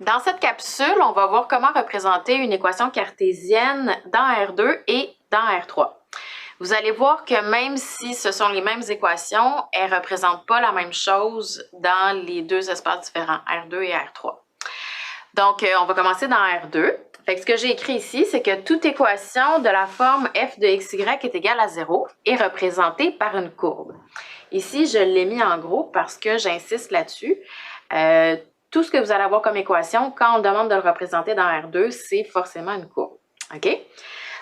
Dans cette capsule, on va voir comment représenter une équation cartésienne dans R2 et dans R3. Vous allez voir que même si ce sont les mêmes équations, elles ne représentent pas la même chose dans les deux espaces différents, R2 et R3. Donc, on va commencer dans R2. Fait que ce que j'ai écrit ici, c'est que toute équation de la forme f de xy est égale à 0 est représentée par une courbe. Ici, je l'ai mis en gros parce que j'insiste là-dessus. Tout ce que vous allez avoir comme équation, quand on demande de le représenter dans R2, c'est forcément une courbe. OK?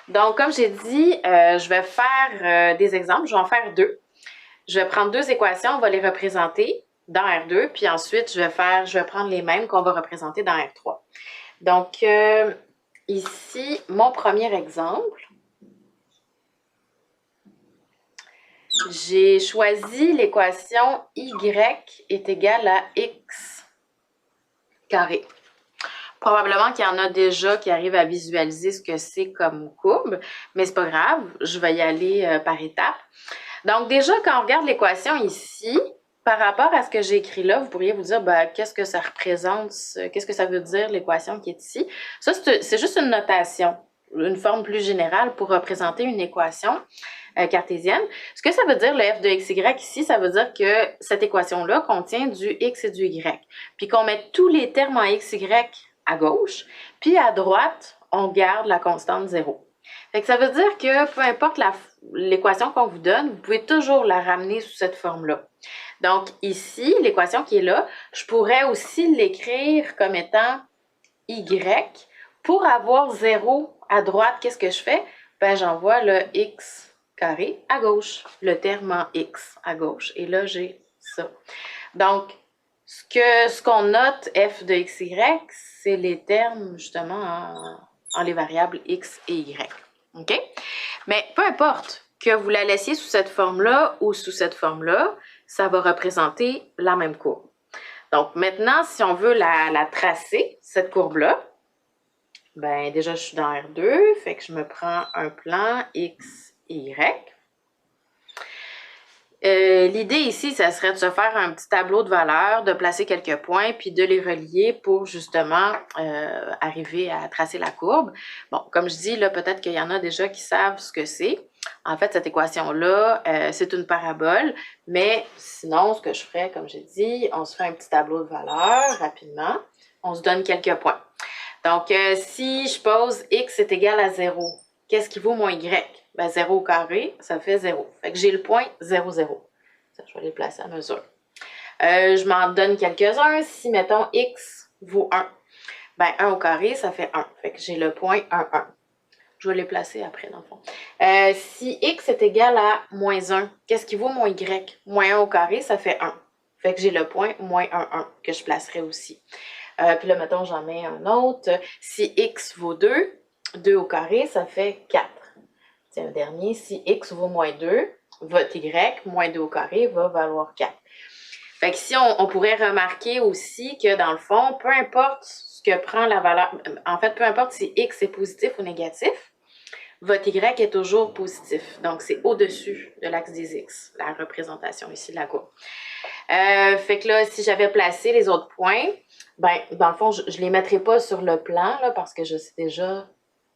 Donc, comme j'ai dit, je vais faire des exemples. Je vais en faire deux. Je vais prendre deux équations, on va les représenter dans R2, puis ensuite, je vais prendre les mêmes qu'on va représenter dans R3. Donc, ici, mon premier exemple, j'ai choisi l'équation y est égale à x carré. Probablement qu'il y en a déjà qui arrivent à visualiser ce que c'est comme courbe, mais c'est pas grave, je vais y aller par étapes. Donc déjà, quand on regarde l'équation ici, par rapport à ce que j'ai écrit là, vous pourriez vous dire, qu'est-ce que ça représente, qu'est-ce que ça veut dire l'équation qui est ici? Ça, c'est juste une notation, une forme plus générale pour représenter une équation cartésienne. Ce que ça veut dire, le f de xy ici, ça veut dire que cette équation-là contient du x et du y. Puis qu'on met tous les termes en xy à gauche, puis à droite, on garde la constante 0. Fait que ça veut dire que peu importe l'équation qu'on vous donne, vous pouvez toujours la ramener sous cette forme-là. Donc ici, l'équation qui est là, je pourrais aussi l'écrire comme étant y. Pour avoir 0 à droite, qu'est-ce que je fais? J'envoie le x carré à gauche, le terme en x à gauche. Et là, j'ai ça. Donc, ce qu'on note f de xy, c'est les termes justement en les variables x et y. OK? Mais peu importe que vous la laissiez sous cette forme-là ou sous cette forme-là, ça va représenter la même courbe. Donc maintenant, si on veut la tracer, cette courbe-là, déjà je suis dans R2, fait que je me prends un plan x et y. L'idée ici, ça serait de se faire un petit tableau de valeurs, de placer quelques points, puis de les relier pour justement arriver à tracer la courbe. Bon, comme je dis, là, peut-être qu'il y en a déjà qui savent ce que c'est. En fait, cette équation-là, c'est une parabole, mais sinon, ce que je ferais, comme j'ai dit, on se fait un petit tableau de valeurs rapidement. On se donne quelques points. Donc, si je pose x est égal à 0, qu'est-ce qui vaut mon y? 0 au carré, ça fait 0. Fait que j'ai le point 0, 0. Ça, je vais les placer à mesure. Je m'en donne quelques-uns. Si, mettons, x vaut 1, 1 au carré, ça fait 1. Fait que j'ai le point 1, 1. Je vais les placer après, dans le fond. Si x est égal à moins 1, qu'est-ce qui vaut mon y? Moins 1 au carré, ça fait 1. Fait que j'ai le point moins 1, 1 que je placerai aussi. Puis là, mettons, j'en mets un autre. Si x vaut 2, 2 au carré, ça fait 4. C'est un dernier. Si x vaut moins 2, votre y, moins 2 au carré, va valoir 4. Fait que ici, on pourrait remarquer aussi que dans le fond, peu importe ce que prend la valeur, en fait, peu importe si x est positif ou négatif, votre y est toujours positif. Donc, c'est au-dessus de l'axe des x, la représentation ici de la courbe. Fait que là, si j'avais placé les autres points, dans le fond, je ne les mettrai pas sur le plan, là, parce que je sais déjà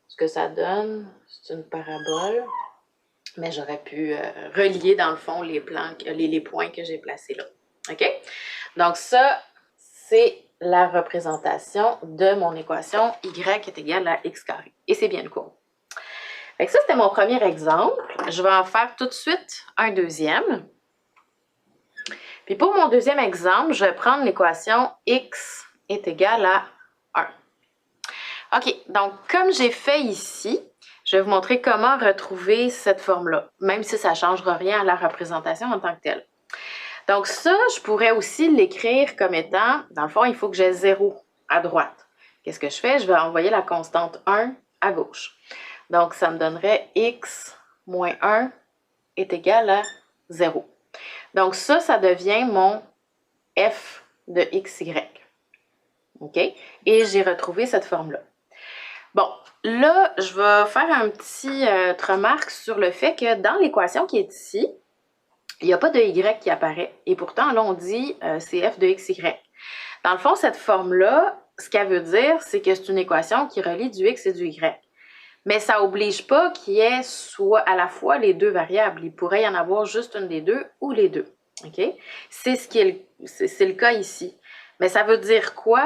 ce que ça donne. C'est une parabole. Mais j'aurais pu relier, dans le fond, les points que j'ai placés là. OK? Donc, ça, c'est la représentation de mon équation y est égale à x carré. Et c'est bien une courbe. Fait que ça, c'était mon premier exemple. Je vais en faire tout de suite un deuxième. Puis pour mon deuxième exemple, je vais prendre l'équation x est égale à 1. OK, donc comme j'ai fait ici, je vais vous montrer comment retrouver cette forme-là, même si ça ne changera rien à la représentation en tant que telle. Donc ça, je pourrais aussi l'écrire comme étant, dans le fond, il faut que j'ai 0 à droite. Qu'est-ce que je fais? Je vais envoyer la constante 1 à gauche. Donc ça me donnerait x moins 1 est égal à 0. Donc ça devient mon f de xy. OK? Et j'ai retrouvé cette forme-là. Bon, là, je vais faire un petit remarque sur le fait que dans l'équation qui est ici, il n'y a pas de y qui apparaît. Et pourtant, là, on dit c'est f de xy. Dans le fond, cette forme-là, ce qu'elle veut dire, c'est que c'est une équation qui relie du x et du y. Mais ça n'oblige pas qu'il y ait soit à la fois les deux variables. Il pourrait y en avoir juste une des deux ou les deux. OK? C'est le cas ici. Mais ça veut dire quoi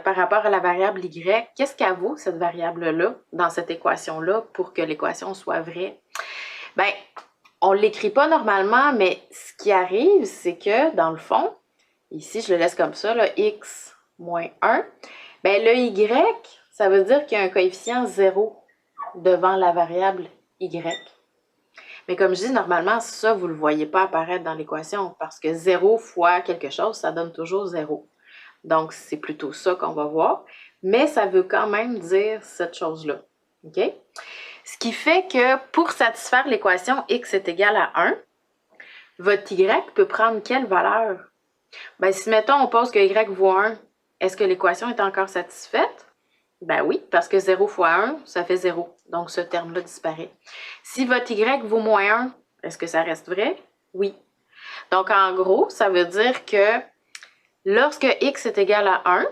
par rapport à la variable y? Qu'est-ce qu'elle vaut, cette variable-là, dans cette équation-là, pour que l'équation soit vraie? Bien, on ne l'écrit pas normalement, mais ce qui arrive, c'est que, dans le fond, ici, je le laisse comme ça, là, x moins 1, bien, le y, ça veut dire qu'il y a un coefficient 0 devant la variable y. Mais comme je dis, normalement, ça, vous ne le voyez pas apparaître dans l'équation parce que 0 fois quelque chose, ça donne toujours 0. Donc, c'est plutôt ça qu'on va voir. Mais ça veut quand même dire cette chose-là. OK? Ce qui fait que pour satisfaire l'équation x est égal à 1, votre y peut prendre quelle valeur? Bien, si, mettons, on pose que y vaut 1, est-ce que l'équation est encore satisfaite? Ben oui, parce que 0 fois 1, ça fait 0. Donc, ce terme-là disparaît. Si votre y vaut moins 1, est-ce que ça reste vrai? Oui. Donc, en gros, ça veut dire que lorsque x est égal à 1,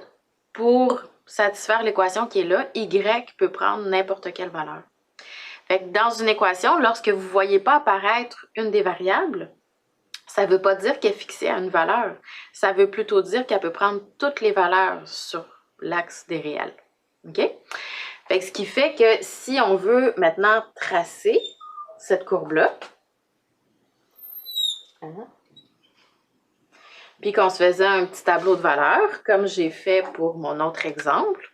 pour satisfaire l'équation qui est là, y peut prendre n'importe quelle valeur. Fait que dans une équation, lorsque vous ne voyez pas apparaître une des variables, ça ne veut pas dire qu'elle est fixée à une valeur. Ça veut plutôt dire qu'elle peut prendre toutes les valeurs sur l'axe des réels. OK? Fait que ce qui fait que si on veut maintenant tracer cette courbe-là, puis qu'on se faisait un petit tableau de valeurs, comme j'ai fait pour mon autre exemple,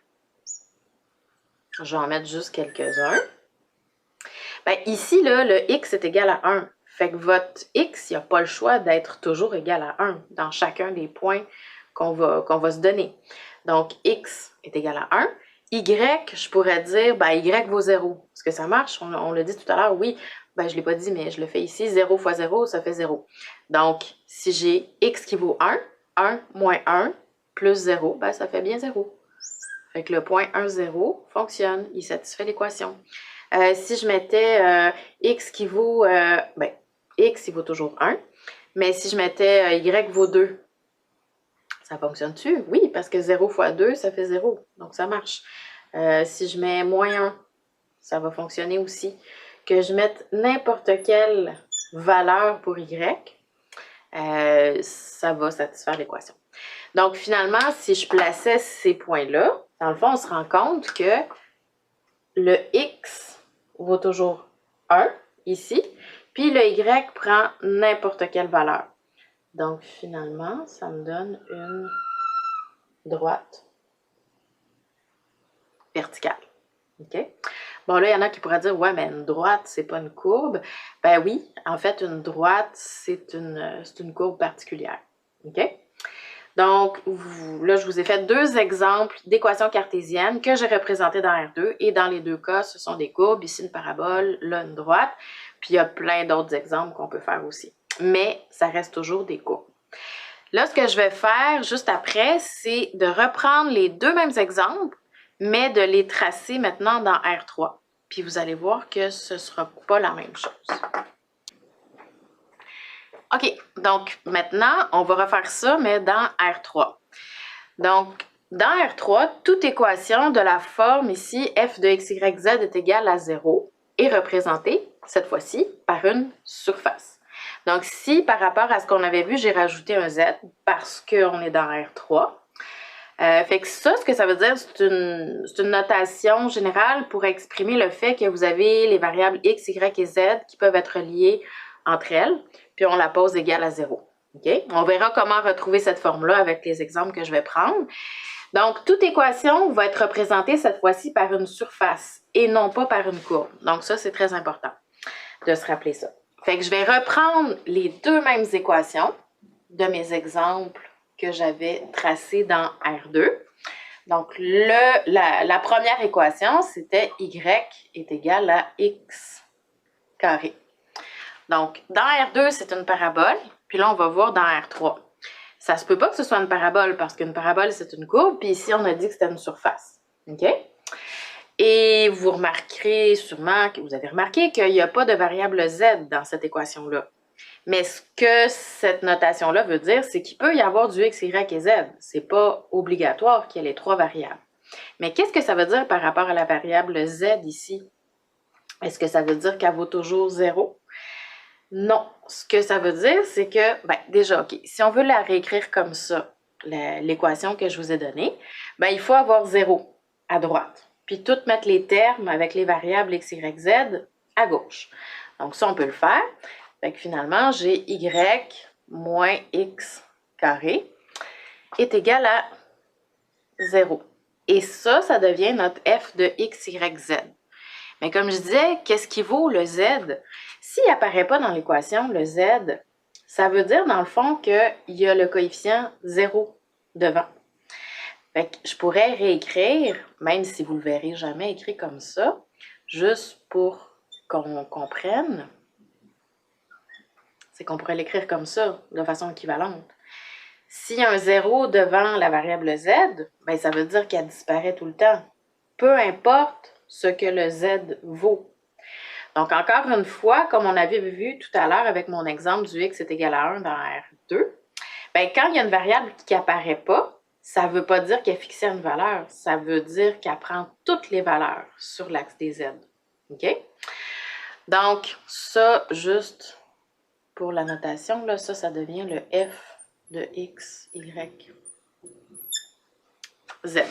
je vais en mettre juste quelques-uns. Bien, ici, là, le x est égal à 1. Fait que votre x, il n'y a pas le choix d'être toujours égal à 1 dans chacun des points qu'on va se donner. Donc, x est égal à 1. Y, je pourrais dire, ben, y vaut 0. Est-ce que ça marche? On l'a dit tout à l'heure, oui. Ben, je ne l'ai pas dit, mais je le fais ici. 0 fois 0, ça fait 0. Donc, si j'ai x qui vaut 1, 1 moins 1 plus 0, ben, ça fait bien 0. Fait que le point 1, 0 fonctionne. Il satisfait l'équation. Si je mettais x qui vaut, ben, x, il vaut toujours 1. Mais si je mettais y vaut 2, ça fonctionne-tu? Oui, parce que 0 fois 2, ça fait 0. Donc, ça marche. Si je mets moins 1, ça va fonctionner aussi. Que je mette n'importe quelle valeur pour y, ça va satisfaire l'équation. Donc, finalement, si je plaçais ces points-là, dans le fond, on se rend compte que le x vaut toujours 1, ici, puis le y prend n'importe quelle valeur. Donc, finalement, ça me donne une droite verticale. OK? Bon, là, il y en a qui pourraient dire, ouais, mais une droite, c'est pas une courbe. Ben oui, en fait, une droite, c'est une courbe particulière. OK? Donc, là, je vous ai fait deux exemples d'équations cartésiennes que j'ai représentées dans R2. Et dans les deux cas, ce sont des courbes. Ici, une parabole, là, une droite. Puis, il y a plein d'autres exemples qu'on peut faire aussi. Mais ça reste toujours des courbes. Là, ce que je vais faire juste après, c'est de reprendre les deux mêmes exemples, mais de les tracer maintenant dans R3. Puis, vous allez voir que ce ne sera pas la même chose. OK, donc maintenant, on va refaire ça, mais dans R3. Donc, dans R3, toute équation de la forme ici, f de x, y, z est égale à 0, est représentée, cette fois-ci, par une surface. Donc, si par rapport à ce qu'on avait vu, j'ai rajouté un z parce qu'on est dans R3, fait que ça, ce que ça veut dire, c'est une notation générale pour exprimer le fait que vous avez les variables x, y et z qui peuvent être liées entre elles, puis on la pose égale à 0. Okay? On verra comment retrouver cette forme-là avec les exemples que je vais prendre. Donc, toute équation va être représentée cette fois-ci par une surface et non pas par une courbe. Donc, ça, c'est très important de se rappeler ça. Fait que je vais reprendre les deux mêmes équations de mes exemples que j'avais tracés dans R2. Donc, la première équation, c'était y est égal à x carré. Donc, dans R2, c'est une parabole, puis là, on va voir dans R3. Ça se peut pas que ce soit une parabole, parce qu'une parabole, c'est une courbe, puis ici, on a dit que c'était une surface. OK? Et vous remarquerez sûrement, que vous avez remarqué qu'il n'y a pas de variable z dans cette équation-là. Mais ce que cette notation-là veut dire, c'est qu'il peut y avoir du x, y et z. C'est pas obligatoire qu'il y ait les 3 variables. Mais qu'est-ce que ça veut dire par rapport à la variable z ici? Est-ce que ça veut dire qu'elle vaut toujours 0? Non. Ce que ça veut dire, c'est que, déjà, OK, si on veut la réécrire comme ça, l'équation que je vous ai donnée, il faut avoir 0 à droite. Puis tout mettre les termes avec les variables x, y, z à gauche. Donc ça, on peut le faire. Fait que finalement, j'ai y moins x carré est égal à 0. Et ça devient notre f de x, y, z. Mais comme je disais, qu'est-ce qui vaut le z? S'il n'apparaît pas dans l'équation, le z, ça veut dire dans le fond qu'il y a le coefficient 0 devant. Fait que je pourrais réécrire, même si vous ne le verrez jamais écrit comme ça, juste pour qu'on comprenne, c'est qu'on pourrait l'écrire comme ça, de façon équivalente. S'il y a un 0 devant la variable z, ça veut dire qu'elle disparaît tout le temps. Peu importe ce que le z vaut. Donc, encore une fois, comme on avait vu tout à l'heure avec mon exemple du x est égal à 1 dans R2, quand il y a une variable qui n'apparaît pas, ça ne veut pas dire qu'elle est fixée à une valeur. Ça veut dire qu'elle prend toutes les valeurs sur l'axe des z. OK? Donc, ça, juste pour la notation, là, ça devient le f de x, y, z.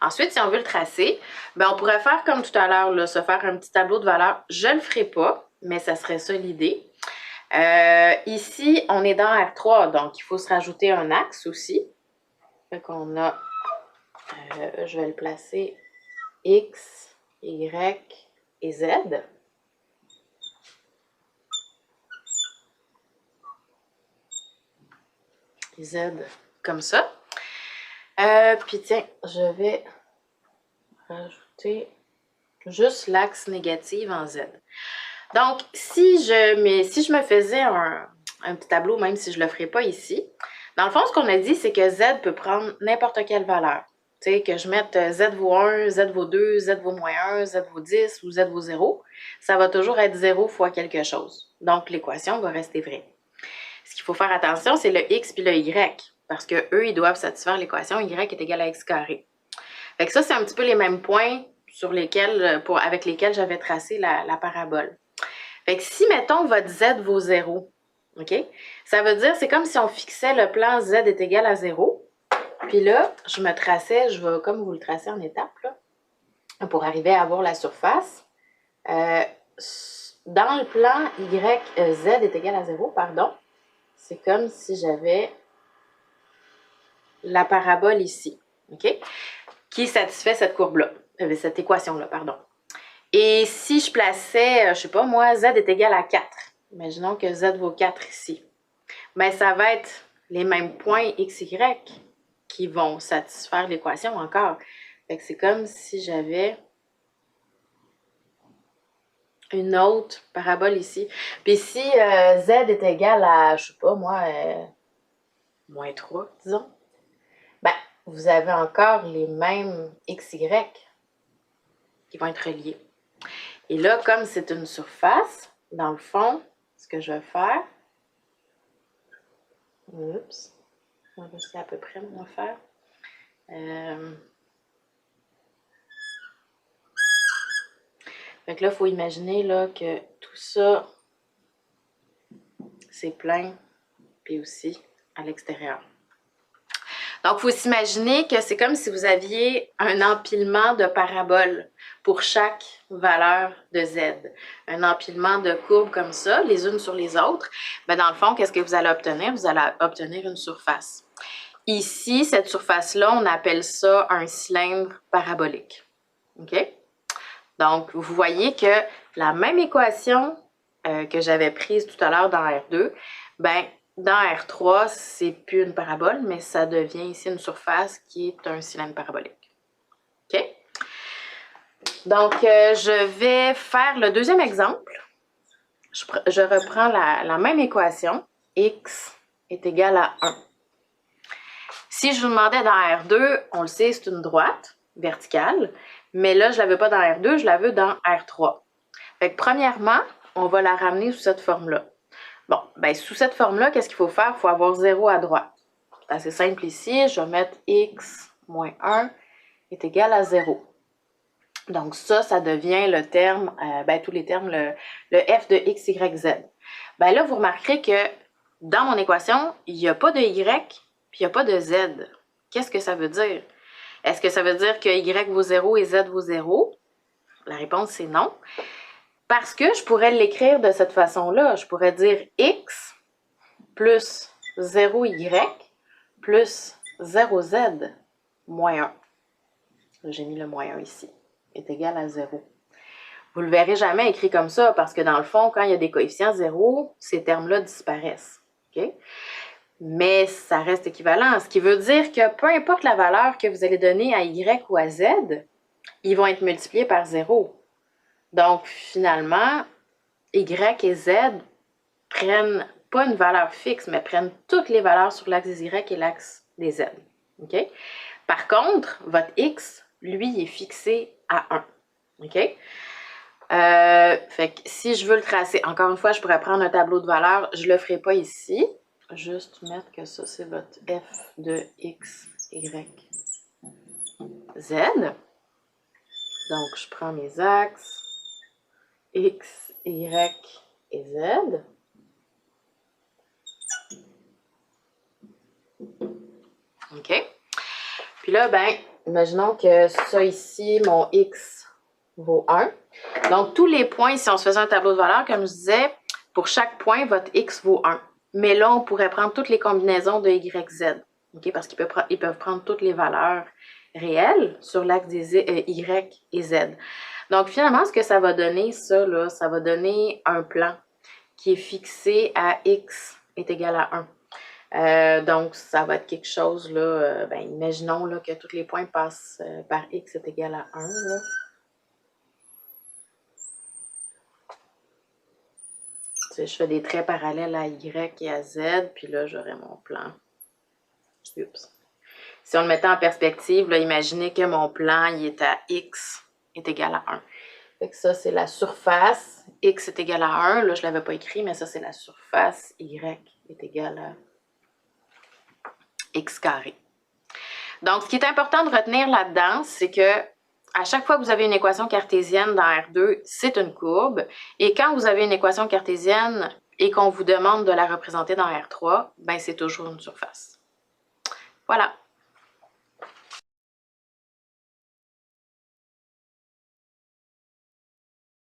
Ensuite, si on veut le tracer, on pourrait faire comme tout à l'heure, se faire un petit tableau de valeurs. Je ne le ferai pas, mais ça serait ça l'idée. Ici, on est dans R3, donc il faut se rajouter un axe aussi. Fait qu'on a, je vais le placer X, Y et Z. Z comme ça. Puis tiens, je vais rajouter juste l'axe négatif en Z. Donc, si je me faisais un petit tableau, même si je ne le ferai pas ici, dans le fond, ce qu'on a dit, c'est que Z peut prendre n'importe quelle valeur. Tu sais, que je mette Z vaut 1, Z vaut 2, Z vaut moins 1, Z vaut 10 ou Z vaut 0, ça va toujours être 0 fois quelque chose. Donc, l'équation va rester vraie. Ce qu'il faut faire attention, c'est le X puis le Y, parce qu'eux, ils doivent satisfaire l'équation Y est égal à X carré. Fait que ça, c'est un petit peu les mêmes points avec lesquels j'avais tracé la parabole. Fait que si, mettons, votre Z vaut 0, OK? Ça veut dire, c'est comme si on fixait le plan Z est égal à 0. Puis là, je vais comme vous le tracer en étapes, là, pour arriver à avoir la surface. Dans le plan Z est égal à 0, pardon, c'est comme si j'avais la parabole ici, OK? Qui satisfait cette courbe-là, cette équation-là, pardon. Et si je plaçais, je ne sais pas moi, Z est égal à 4. Imaginons que Z vaut 4 ici. Ça va être les mêmes points X, Y qui vont satisfaire l'équation encore. Fait que c'est comme si j'avais une autre parabole ici. Puis si Z est égal à, je ne sais pas moi, moins 3, disons, vous avez encore les mêmes X, Y qui vont être reliés. Et là, comme c'est une surface, dans le fond, ce que je vais faire, oups, c'est à peu près mon affaire. Fait que là, il faut imaginer là, que tout ça, c'est plein, puis aussi à l'extérieur. Donc, il faut s'imaginer que c'est comme si vous aviez un empilement de paraboles pour chaque valeur de Z. Un empilement de courbes comme ça, les unes sur les autres. Dans le fond, qu'est-ce que vous allez obtenir? Vous allez obtenir une surface. Ici, cette surface-là, on appelle ça un cylindre parabolique. OK? Donc, vous voyez que la même équation que j'avais prise tout à l'heure dans R2, dans R3, c'est plus une parabole, mais ça devient ici une surface qui est un cylindre parabolique. OK? Donc, je vais faire le deuxième exemple. Je reprends la même équation. X est égal à 1. Si je vous demandais dans R2, on le sait, c'est une droite verticale, mais là, je ne la veux pas dans R2, je la veux dans R3. Fait que premièrement, on va la ramener sous cette forme-là. Bon, ben sous cette forme-là, qu'est-ce qu'il faut faire? Il faut avoir 0 à droite. C'est assez simple ici. Je vais mettre x moins 1 est égal à 0. Donc ça devient le terme, tous les termes, le f de x, y, z. Ben là, vous remarquerez que dans mon équation, il n'y a pas de y, puis il n'y a pas de z. Qu'est-ce que ça veut dire? Est-ce que ça veut dire que y vaut 0 et z vaut 0? La réponse, c'est non. Parce que je pourrais l'écrire de cette façon-là. Je pourrais dire x plus 0y plus 0z moins 1. J'ai mis le moins 1 ici. Est égal à 0. Vous ne le verrez jamais écrit comme ça parce que dans le fond, quand il y a des coefficients 0, ces termes-là disparaissent. Okay? Mais ça reste équivalent. Ce qui veut dire que peu importe la valeur que vous allez donner à y ou à z, ils vont être multipliés par 0. Donc, finalement, y et z prennent pas une valeur fixe, mais prennent toutes les valeurs sur l'axe des y et l'axe des z. Okay? Par contre, votre x, lui, est fixé à 1. OK? Fait que si je veux le tracer, encore une fois, je pourrais prendre un tableau de valeurs. Je ne le ferai pas ici. Juste mettre que ça, c'est votre f de x, y, z. Donc, je prends mes axes x, y et z. OK? Puis là, ben, imaginons que ça ici, mon x vaut 1. Donc, tous les points, si on se faisait un tableau de valeurs, comme je disais, pour chaque point, votre x vaut 1. Mais là, on pourrait prendre toutes les combinaisons de y, z. Okay? Parce qu'ils peuvent prendre toutes les valeurs réelles sur l'axe des y et z. Donc, finalement, ce que ça va donner, ça, là, ça va donner un plan qui est fixé à x est égal à 1. Donc, ça va être quelque chose, là, imaginons là, que tous les points passent par x est égal à 1. Là. Je fais des traits parallèles à y et à z, puis là, j'aurai mon plan. Oups. Si on le mettait en perspective, là, imaginez que mon plan il est à x est égal à 1. Fait que ça, c'est la surface. X est égal à 1. Là, je ne l'avais pas écrit, mais ça, c'est la surface. Y est égal à x carré. Donc, ce qui est important de retenir là-dedans, c'est que à chaque fois que vous avez une équation cartésienne dans R2, c'est une courbe. Et quand vous avez une équation cartésienne et qu'on vous demande de la représenter dans R3, ben c'est toujours une surface. Voilà.